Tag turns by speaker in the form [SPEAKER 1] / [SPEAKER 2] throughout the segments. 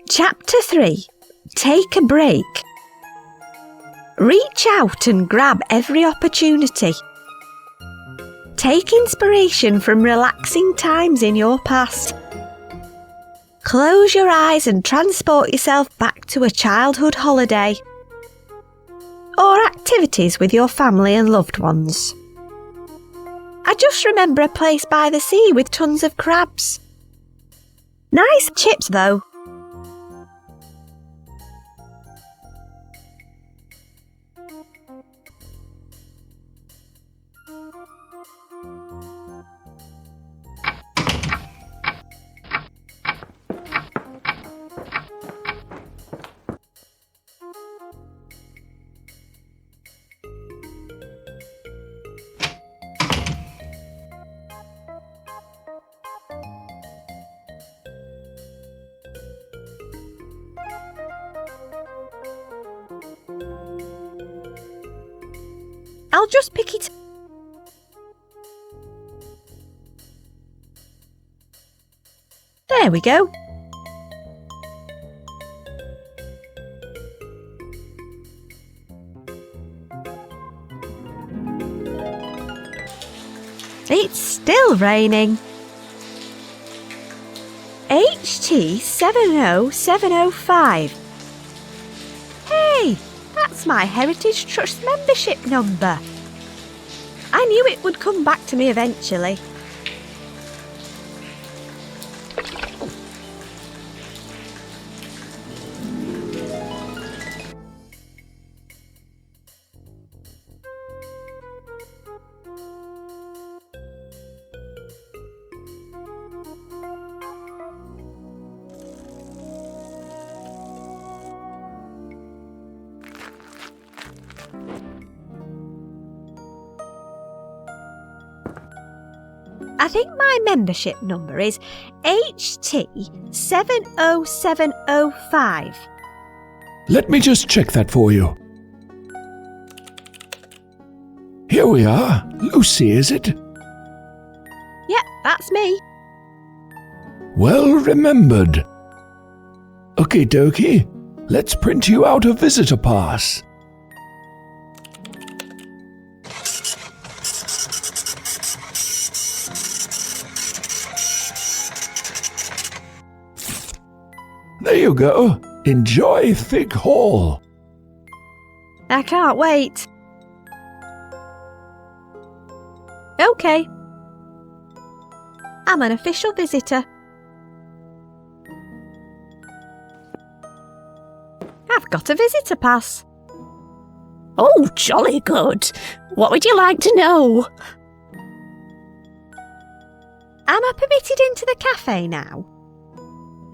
[SPEAKER 1] Chapter 3. Take a break. Reach out and grab every opportunity. Take inspiration from relaxing times in your past. Close your eyes and transport yourself back to a childhood holiday or activities with your family and loved ones. I just remember a place by the sea with tons of crabs. Nice chips though. I'll just pick it. There we go. It's still raining. HT 70705. Hey! That's my Heritage Trust membership number. I knew it would come back to me eventually. I think my membership number is HT 70705.
[SPEAKER 2] Let me just check that for you. Here we are. Lucy, is it?
[SPEAKER 1] Yep, that's me.
[SPEAKER 2] Well remembered. Okie dokie. Let's print you out a visitor pass. There you go. Enjoy Fig Hall.
[SPEAKER 1] I can't wait. Okay. I'm an official visitor. I've got a visitor pass.
[SPEAKER 3] Oh, jolly good. What would you like to know?
[SPEAKER 1] Am I permitted into the cafe now?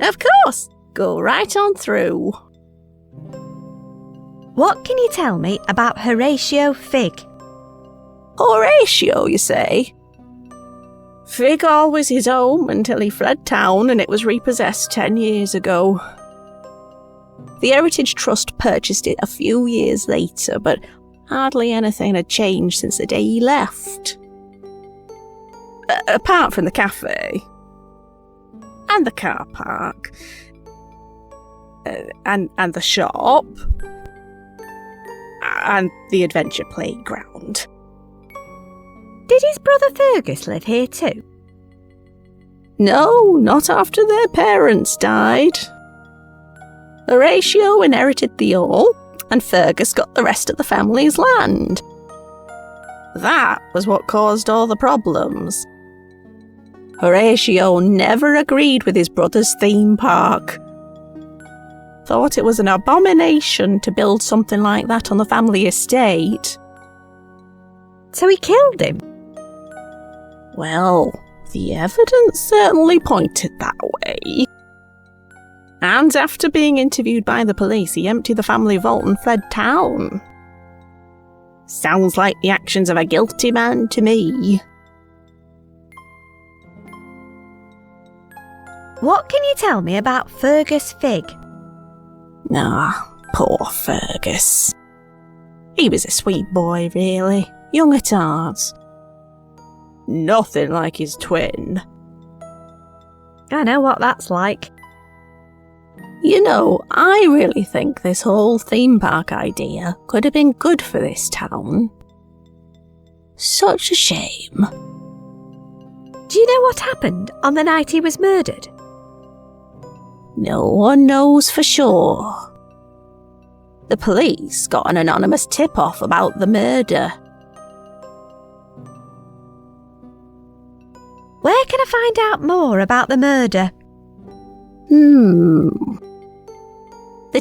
[SPEAKER 3] Of course. Go right on through.
[SPEAKER 1] What can you tell me about Horatio Fig?
[SPEAKER 3] Horatio, you say? Fig Hall was his home until he fled town and it was repossessed 10 years ago. The Heritage Trust purchased it a few years later, but hardly anything had changed since the day he left. Apart from the cafe. And the car park. And the shop. And the adventure playground.
[SPEAKER 1] Did his brother Fergus live here too?
[SPEAKER 3] No, not after their parents died. Horatio inherited the hall, and Fergus got the rest of the family's land. That was what caused all the problems. Horatio never agreed with his brother's theme park. Thought it was an abomination to build something like that on the family estate.
[SPEAKER 1] So he killed him?
[SPEAKER 3] Well, the evidence certainly pointed that way. And after being interviewed by the police, he emptied the family vault and fled town. Sounds like the actions of a guilty man to me.
[SPEAKER 1] What can you tell me about Fergus Fig?
[SPEAKER 3] Poor Fergus. He was a sweet boy, really, young at heart. Nothing like his twin.
[SPEAKER 1] I know what that's like.
[SPEAKER 3] You know, I really think this whole theme park idea could have been good for this town. Such a shame.
[SPEAKER 1] Do you know what happened on the night he was murdered?
[SPEAKER 3] No one knows for sure. The police got an anonymous tip-off about the murder.
[SPEAKER 1] Where can I find out more about the murder?
[SPEAKER 3] The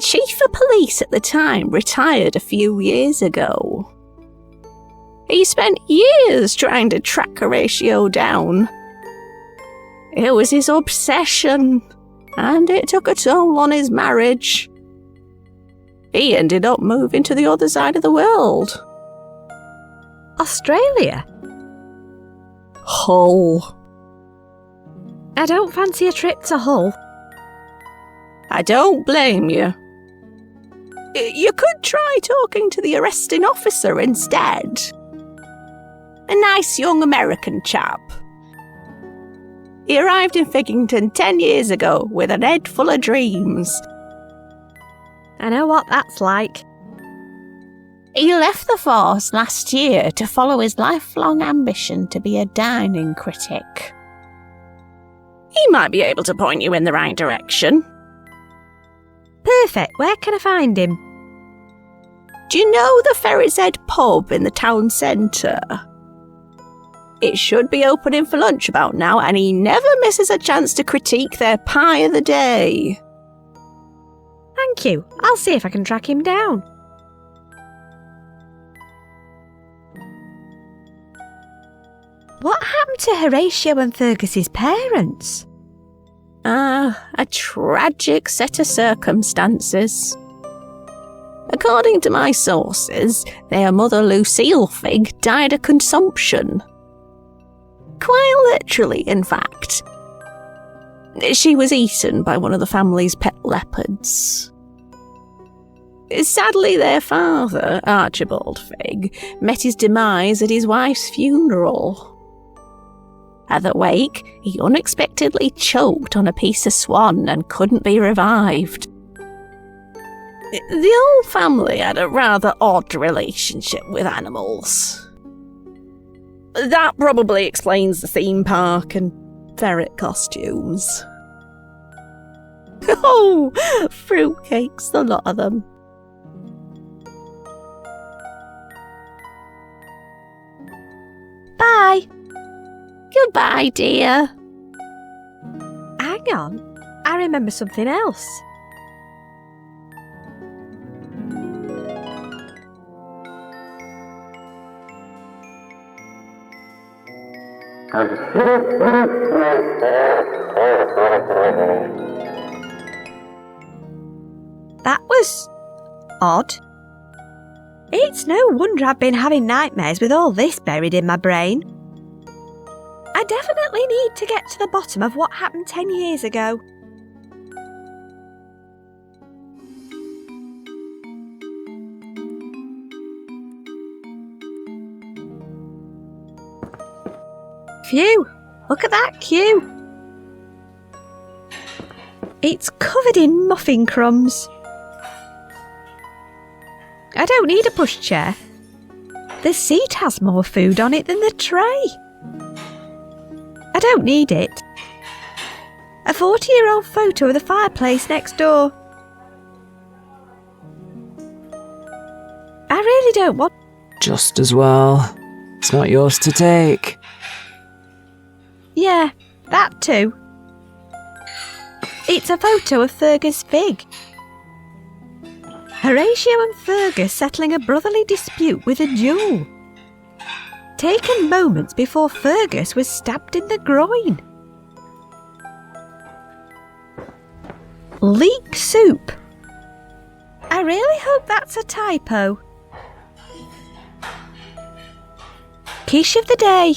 [SPEAKER 3] chief of police at the time retired a few years ago. He spent years trying to track Horatio down. It was his obsession, and it took a toll on his marriage. He ended up moving to the other side of the world.
[SPEAKER 1] Australia?
[SPEAKER 3] Hull.
[SPEAKER 1] I don't fancy a trip to Hull.
[SPEAKER 3] I don't blame you. You could try talking to the arresting officer instead. A nice young American chap. He arrived in Figgington 10 years ago with an head full of dreams.
[SPEAKER 1] I know what that's like.
[SPEAKER 3] He left the force last year to follow his lifelong ambition to be a dining critic. He might be able to point you in the right direction.
[SPEAKER 1] Perfect. Where can I find him?
[SPEAKER 3] Do you know the Ferret's Head pub in the town centre? It should be opening for lunch about now, and he never misses a chance to critique their pie of the day.
[SPEAKER 1] Thank you. I'll see if I can track him down. What happened to Horatio and Fergus's parents?
[SPEAKER 3] A tragic set of circumstances. According to my sources, their mother Lucille Figg died of consumption. Quite literally, in fact. She was eaten by one of the family's pet leopards. Sadly, their father, Archibald Figg, met his demise at his wife's funeral. At the wake, he unexpectedly choked on a piece of swan and couldn't be revived. The old family had a rather odd relationship with animals. That probably explains the theme park and ferret costumes. Oh, fruitcakes, a lot of them.
[SPEAKER 1] Bye.
[SPEAKER 3] Goodbye, dear.
[SPEAKER 1] Hang on. I remember something else. That was odd. It's no wonder I've been having nightmares with all this buried in my brain. I definitely need to get to the bottom of what happened 10 years ago. Phew! Look at that queue! It's covered in muffin crumbs. I don't need a pushchair. The seat has more food on it than the tray. I don't need it. A 40-year-old photo of the fireplace next door. I really don't want...
[SPEAKER 4] Just as well. It's not yours to take.
[SPEAKER 1] Yeah, that too. It's a photo of Fergus Figg. Horatio and Fergus settling a brotherly dispute with a duel. Taken moments before Fergus was stabbed in the groin. Leek soup. I really hope that's a typo. Quiche of the day.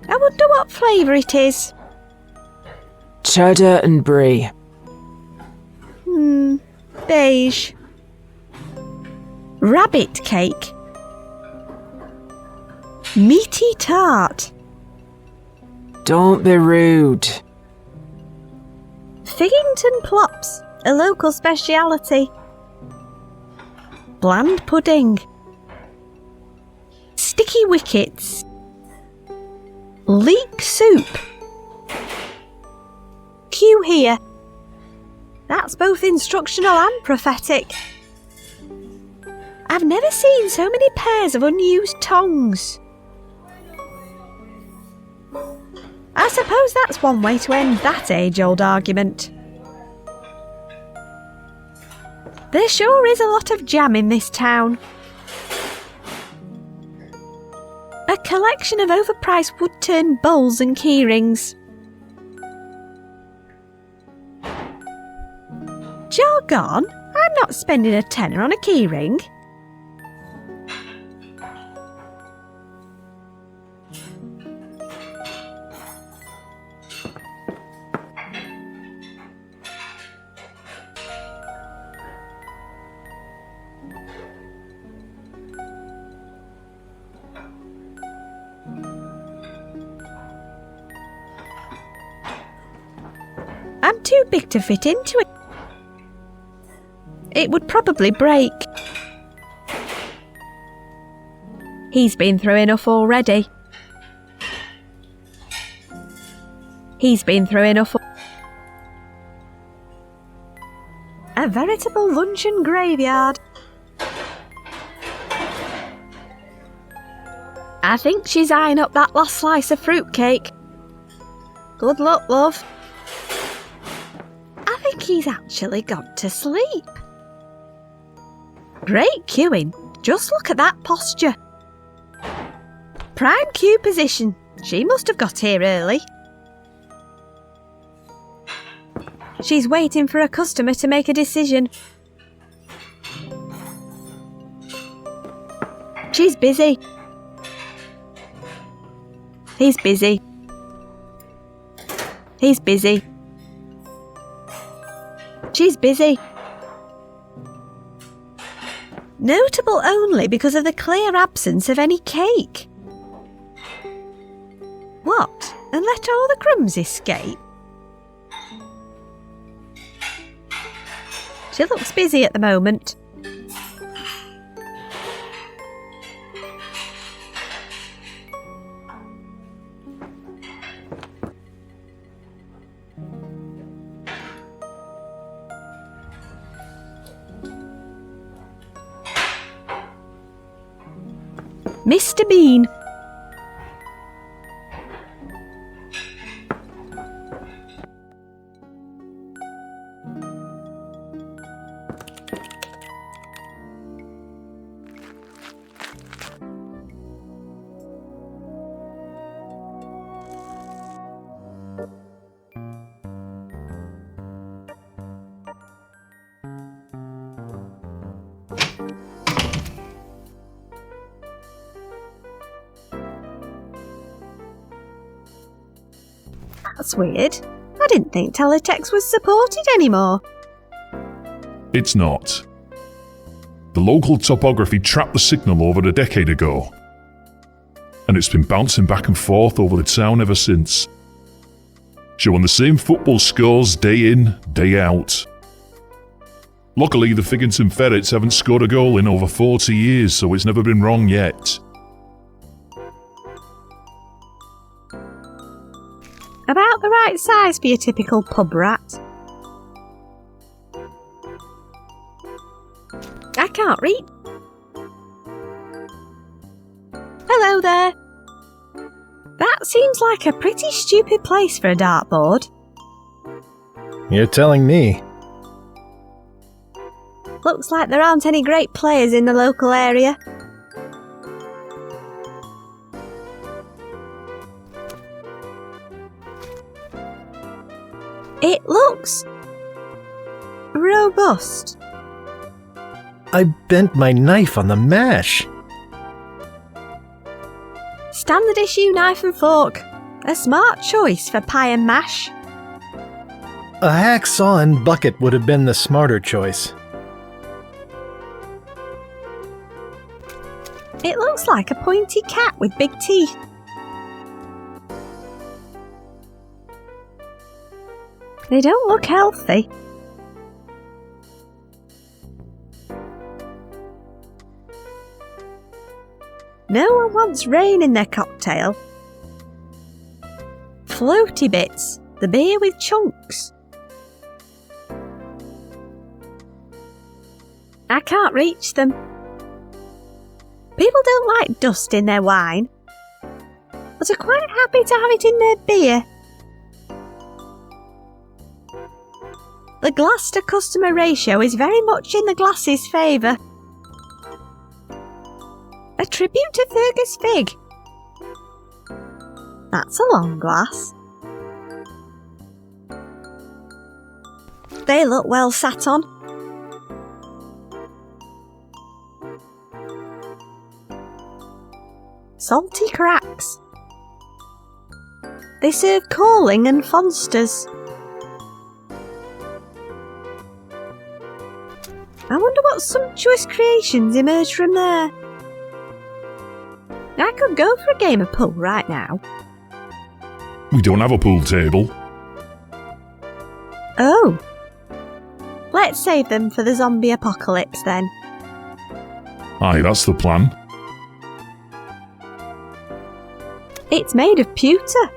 [SPEAKER 1] I wonder what flavour it is.
[SPEAKER 4] Cheddar and brie.
[SPEAKER 1] Beige. Rabbit cake. Meaty tart.
[SPEAKER 4] Don't be rude.
[SPEAKER 1] Figington Plops, a local speciality. Bland pudding. Sticky wickets. Leek soup. Cue here. That's both instructional and prophetic. I've never seen so many pairs of unused tongs. I suppose that's one way to end that age-old argument. There sure is a lot of jam in this town. A collection of overpriced wood-turned bowls and keyrings. Jargon? I'm not spending a tenner on a keyring. I'm too big to fit into it. It would probably break. He's been through enough already. He's been through enough. A veritable luncheon graveyard. I think she's eyeing up that last slice of fruitcake. Good luck, love. I think he's actually gone to sleep. Great queuing. Just look at that posture. Prime queue position. She must have got here early. She's waiting for a customer to make a decision. She's busy. He's busy. He's busy. She's busy. Notable only because of the clear absence of any cake. What? And let all the crumbs escape? She looks busy at the moment. Mr. Bean. That's weird. I didn't think teletext was supported anymore.
[SPEAKER 2] It's not. The local topography trapped the signal over a decade ago, and it's been bouncing back and forth over the town ever since, showing the same football scores day in, day out. Luckily, the Figington Ferrets haven't scored a goal in over 40 years, so it's never been wrong yet.
[SPEAKER 1] About the right size for your typical pub rat. I can't read. Hello there. That seems like a pretty stupid place for a dartboard.
[SPEAKER 5] You're telling me.
[SPEAKER 1] Looks like there aren't any great players in the local area. It looks robust.
[SPEAKER 5] I bent my knife on the mash.
[SPEAKER 1] Standard issue knife and fork. A smart choice for pie and mash.
[SPEAKER 5] A hacksaw and bucket would have been the smarter choice.
[SPEAKER 1] It looks like a pointy cat with big teeth. They don't look healthy. No one wants rain in their cocktail. Floaty bits, the beer with chunks. I can't reach them. People don't like dust in their wine, but are quite happy to have it in their beer. The glass to customer ratio is very much in the glass's favour. A tribute to Fergus Fig. That's a long glass. They look well sat on. Salty cracks. They serve Calling and Fonsters. I wonder what sumptuous creations emerge from there. I could go for a game of pool right now.
[SPEAKER 2] We don't have a pool table.
[SPEAKER 1] Oh. Let's save them for the zombie apocalypse then.
[SPEAKER 2] Aye, that's the plan.
[SPEAKER 1] It's made of pewter.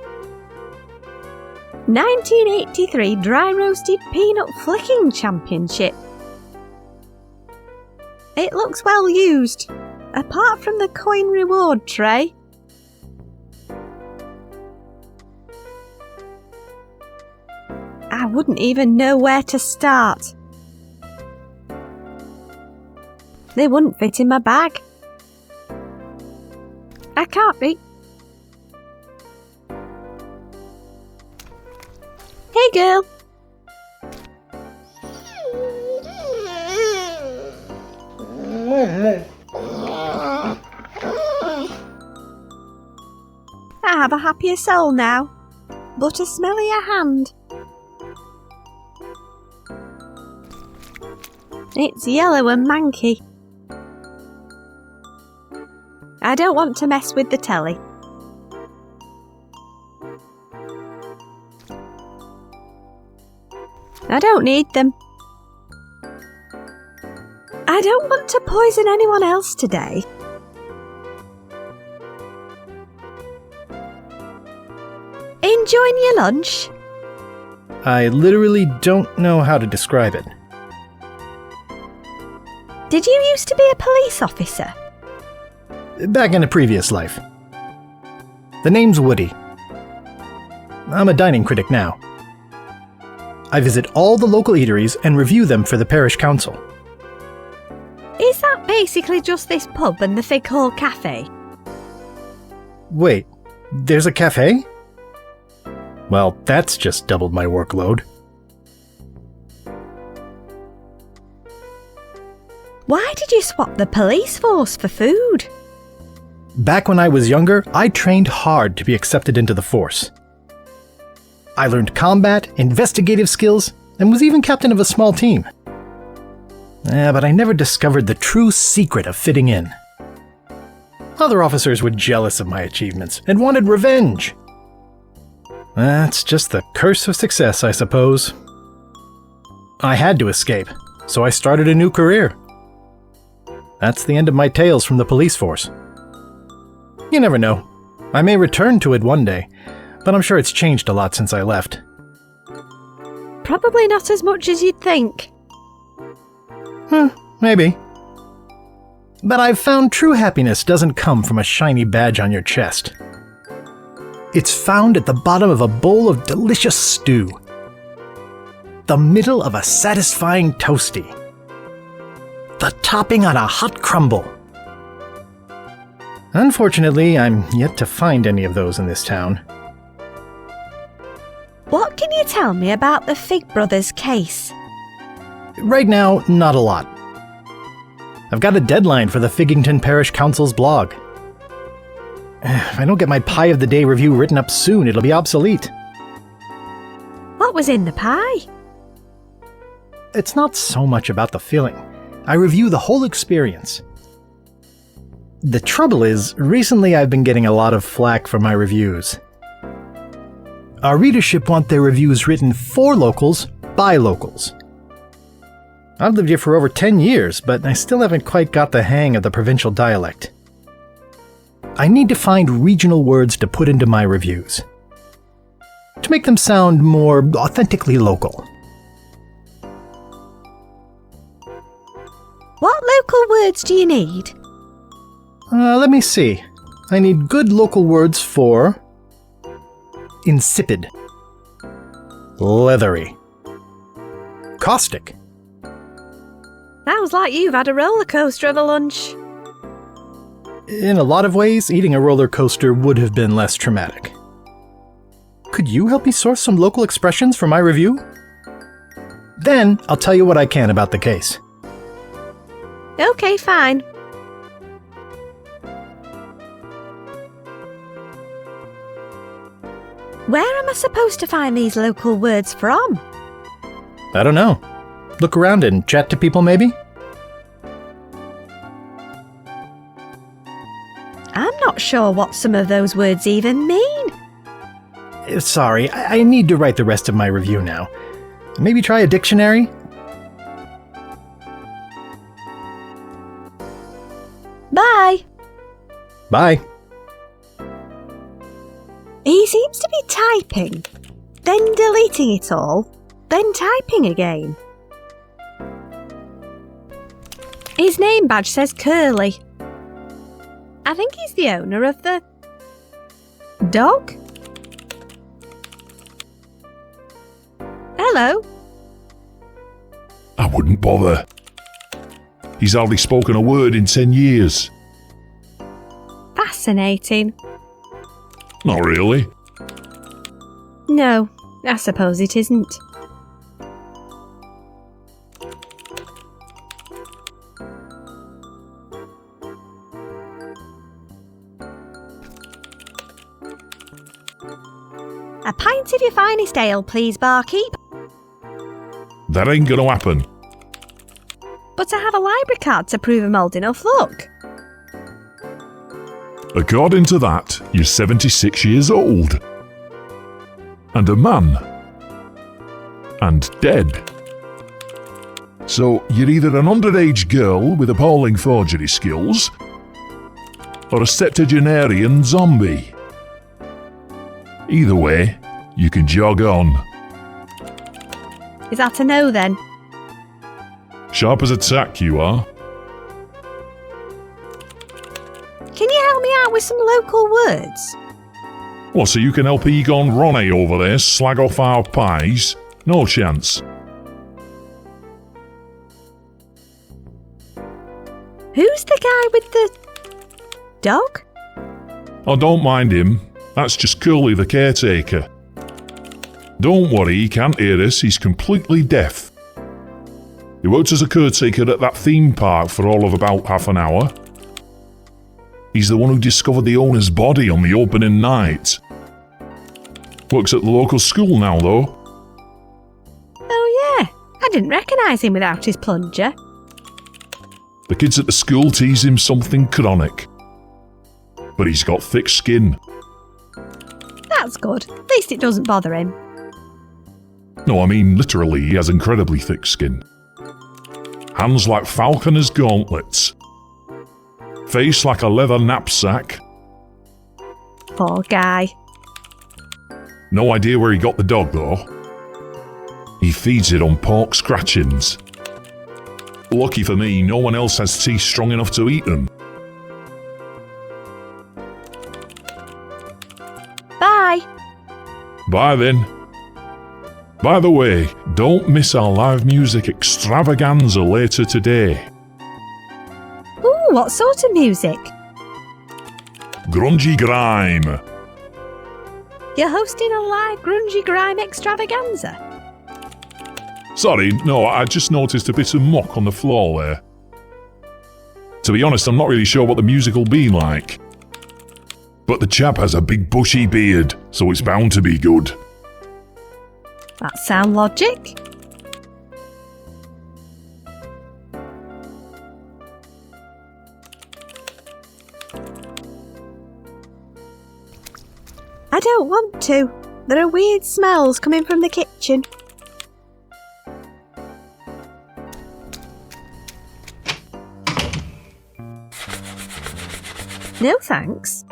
[SPEAKER 1] 1983 Dry Roasted Peanut Flicking Championship. It looks well used, apart from the coin reward tray. I wouldn't even know where to start. They wouldn't fit in my bag. I can't be. Hey girl. I have a happier soul now, but a smellier hand. It's yellow and manky. I don't want to mess with the telly. I don't need them. I don't want to poison anyone else today. Enjoying your lunch?
[SPEAKER 5] I literally don't know how to describe it.
[SPEAKER 1] Did you used to be a police officer?
[SPEAKER 5] Back in a previous life. The name's Woody. I'm a dining critic now. I visit all the local eateries and review them for the parish council.
[SPEAKER 1] Is that basically just this pub and the Fig Hall Cafe?
[SPEAKER 5] Wait, there's a cafe? Well, that's just doubled my workload.
[SPEAKER 1] Why did you swap the police force for food?
[SPEAKER 5] Back when I was younger, I trained hard to be accepted into the force. I learned combat, investigative skills, and was even captain of a small team. But I never discovered the true secret of fitting in. Other officers were jealous of my achievements and wanted revenge. That's just the curse of success, I suppose. I had to escape, so I started a new career. That's the end of my tales from the police force. You never know. I may return to it one day, but I'm sure it's changed a lot since I left.
[SPEAKER 1] Probably not as much as you'd think.
[SPEAKER 5] Maybe. But I've found true happiness doesn't come from a shiny badge on your chest. It's found at the bottom of a bowl of delicious stew. The middle of a satisfying toasty. The topping on a hot crumble. Unfortunately, I'm yet to find any of those in this town.
[SPEAKER 1] What can you tell me about the Fig Brothers case?
[SPEAKER 5] Right now, not a lot. I've got a deadline for the Figgington Parish Council's blog. If I don't get my Pie of the Day review written up soon, it'll be obsolete.
[SPEAKER 1] What was in the pie?
[SPEAKER 5] It's not so much about the filling. I review the whole experience. The trouble is, recently I've been getting a lot of flack for my reviews. Our readership want their reviews written for locals by locals. I've lived here for over 10 years, but I still haven't quite got the hang of the provincial dialect. I need to find regional words to put into my reviews, to make them sound more authentically local.
[SPEAKER 1] What local words do you need?
[SPEAKER 5] Let me see. I need good local words for insipid, leathery, caustic.
[SPEAKER 1] Sounds like you've had a roller coaster of a lunch.
[SPEAKER 5] In a lot of ways, eating a roller coaster would have been less traumatic. Could you help me source some local expressions for my review? Then I'll tell you what I can about the case.
[SPEAKER 1] Okay, fine. Where am I supposed to find these local words from?
[SPEAKER 5] I don't know. Look around and chat to people, maybe?
[SPEAKER 1] I'm not sure what some of those words even mean.
[SPEAKER 5] Sorry, I need to write the rest of my review now. Maybe try a dictionary?
[SPEAKER 1] Bye.
[SPEAKER 5] Bye.
[SPEAKER 1] He seems to be typing, then deleting it all, then typing again. His name badge says Curly. I think he's the owner of the dog. Hello.
[SPEAKER 2] I wouldn't bother. He's hardly spoken a word in 10 years.
[SPEAKER 1] Fascinating.
[SPEAKER 2] Not really.
[SPEAKER 1] No, I suppose it isn't. A pint of your finest ale, please, barkeep.
[SPEAKER 2] That ain't gonna happen.
[SPEAKER 1] But I have a library card to prove I'm old enough, look.
[SPEAKER 2] According to that, you're 76 years old. And a man. And dead. So you're either an underage girl with appalling forgery skills, or a septuagenarian zombie. Either way, you can jog on.
[SPEAKER 1] Is that a no then?
[SPEAKER 2] Sharp as a tack you are.
[SPEAKER 1] Can you help me out with some local words?
[SPEAKER 2] What, so you can help Egon Ronnie over there slag off our pies? No chance.
[SPEAKER 1] Who's the guy with the dog?
[SPEAKER 2] Oh, don't mind him. That's just Curly the caretaker. Don't worry, he can't hear us. He's completely deaf. He worked as a caretaker at that theme park for all of about half an hour. He's the one who discovered the owner's body on the opening night. Works at the local school now, though.
[SPEAKER 1] Oh yeah, I didn't recognise him without his plunger.
[SPEAKER 2] The kids at the school tease him something chronic. But he's got thick skin.
[SPEAKER 1] That's good, at least it doesn't bother him.
[SPEAKER 2] No, I mean literally, he has incredibly thick skin. Hands like falconer's gauntlets. Face like a leather knapsack.
[SPEAKER 1] Poor guy.
[SPEAKER 2] No idea where he got the dog, though. He feeds it on pork scratchings. Lucky for me, no one else has teeth strong enough to eat them.
[SPEAKER 1] Bye.
[SPEAKER 2] Bye then. By the way, don't miss our live music extravaganza later today.
[SPEAKER 1] Ooh, what sort of music?
[SPEAKER 2] Grungy grime.
[SPEAKER 1] You're hosting a live grungy grime extravaganza?
[SPEAKER 2] Sorry, no, I just noticed a bit of muck on the floor there. To be honest, I'm not really sure what the music will be like. But the chap has a big bushy beard, so it's bound to be good.
[SPEAKER 1] That sound logic? I don't want to. There are weird smells coming from the kitchen. No thanks.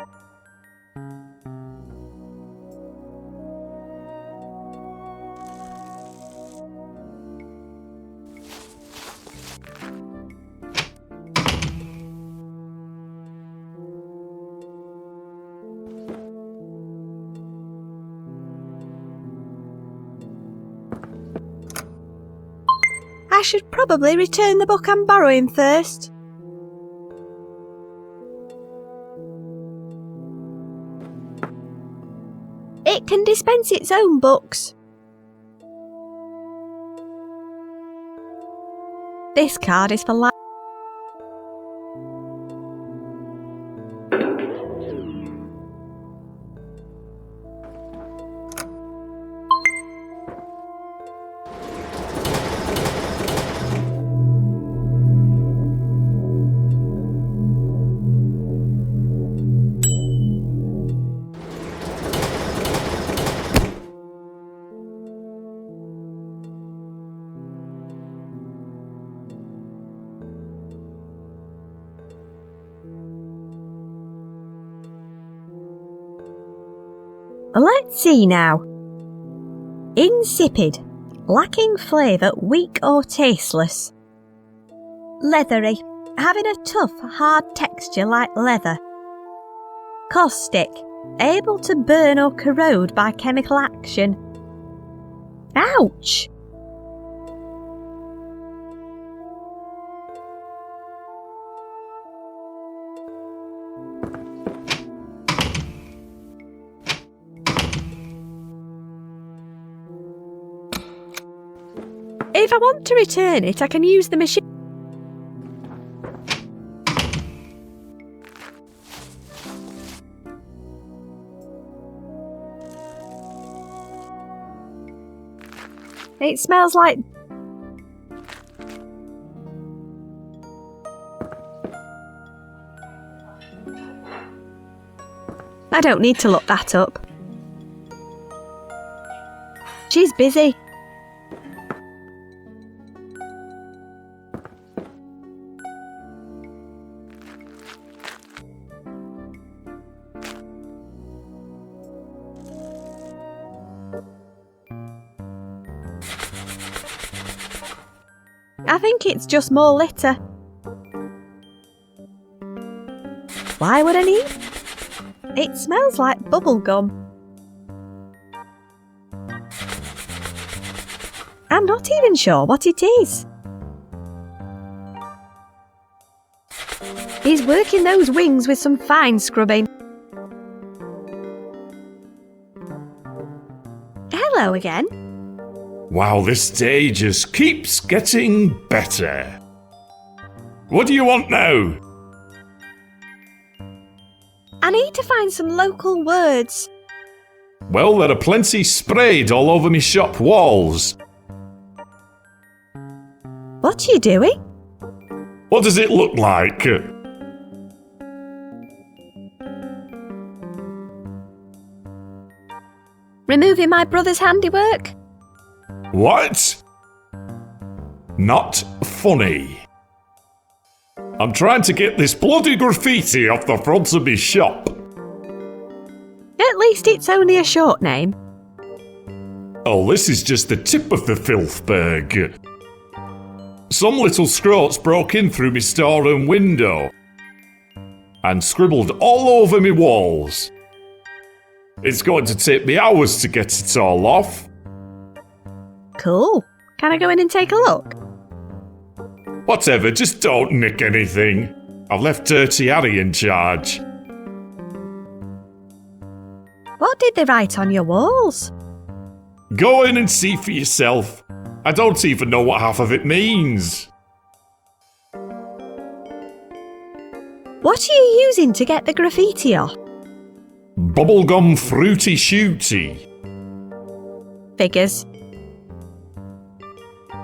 [SPEAKER 1] I should probably return the book I'm borrowing first. It can dispense its own books. This card is for life. Let's see now. Insipid, lacking flavour, weak or tasteless. Leathery, having a tough, hard texture like leather. Caustic, able to burn or corrode by chemical action. Ouch! If I want to return it, I can use the machine. It smells like... I don't need to look that up. She's busy. I think it's just more litter. Why would I need? It smells like bubble gum. I'm not even sure what it is. He's working those wings with some fine scrubbing. Hello again.
[SPEAKER 6] Wow, this day just keeps getting better. What do you want now?
[SPEAKER 1] I need to find some local words.
[SPEAKER 6] Well, there are plenty sprayed all over me shop walls.
[SPEAKER 1] What are you doing?
[SPEAKER 6] What does it look like?
[SPEAKER 1] Removing my brother's handiwork?
[SPEAKER 6] What? Not funny. I'm trying to get this bloody graffiti off the front of me shop.
[SPEAKER 1] At least it's only a short name.
[SPEAKER 6] Oh, this is just the tip of the filthberg. Some little scroats broke in through me storeroom window and scribbled all over me walls. It's going to take me hours to get it all off.
[SPEAKER 1] Cool. Can I go in and take a look?
[SPEAKER 6] Whatever, just don't nick anything. I've left Dirty Harry in charge.
[SPEAKER 1] What did they write on your walls?
[SPEAKER 6] Go in and see for yourself. I don't even know what half of it means.
[SPEAKER 1] What are you using to get the graffiti off?
[SPEAKER 6] Bubblegum fruity shooty.
[SPEAKER 1] Figures.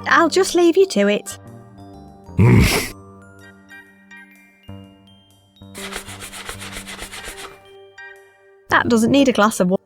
[SPEAKER 1] I'll just leave you to it. That doesn't need a glass of water.